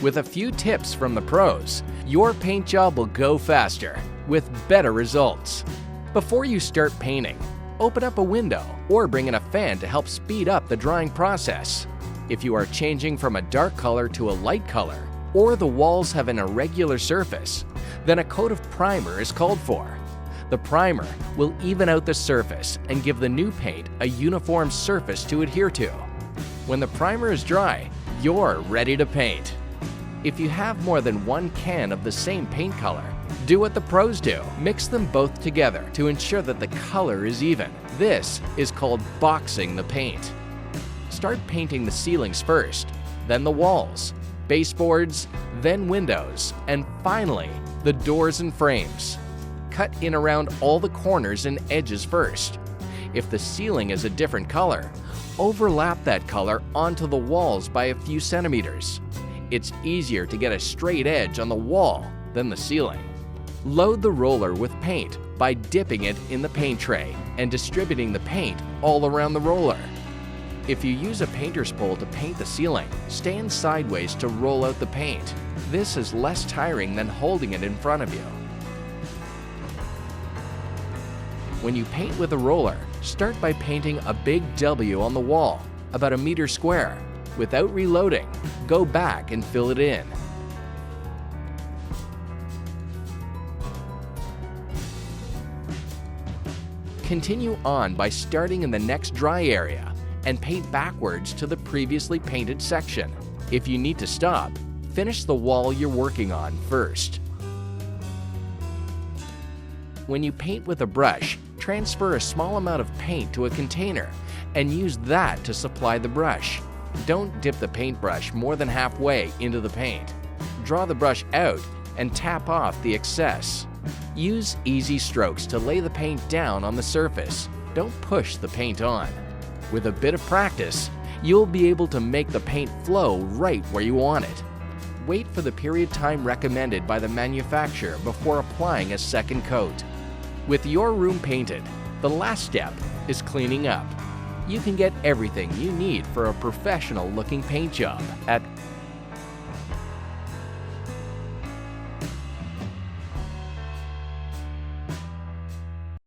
With a few tips from the pros, your paint job will go faster with better results. Before you start painting, open up a window or bring in a fan to help speed up the drying process. If you are changing from a dark color to a light color, or the walls have an irregular surface, then a coat of primer is called for. The primer will even out the surface and give the new paint a uniform surface to adhere to. When the primer is dry, you're ready to paint. If you have more than one can of the same paint color, do what the pros do. Mix them both together to ensure that the color is even. This is called boxing the paint. Start painting the ceilings first, then the walls, baseboards, then windows, and finally, the doors and frames. Cut in around all the corners and edges first. If the ceiling is a different color, overlap that color onto the walls by a few centimeters. It's easier to get a straight edge on the wall than the ceiling. Load the roller with paint by dipping it in the paint tray and distributing the paint all around the roller. If you use a painter's pole to paint the ceiling, stand sideways to roll out the paint. This is less tiring than holding it in front of you. When you paint with a roller, start by painting a big W on the wall, about 1 meter square. Without reloading, go back and fill it in. Continue on by starting in the next dry area and paint backwards to the previously painted section. If you need to stop, finish the wall you're working on first. When you paint with a brush, transfer a small amount of paint to a container and use that to supply the brush. Don't dip the paintbrush more than halfway into the paint. Draw the brush out and tap off the excess. Use easy strokes to lay the paint down on the surface. Don't push the paint on. With a bit of practice, you'll be able to make the paint flow right where you want it. Wait for the period time recommended by the manufacturer before applying a second coat. With your room painted, the last step is cleaning up. You can get everything you need for a professional-looking paint job at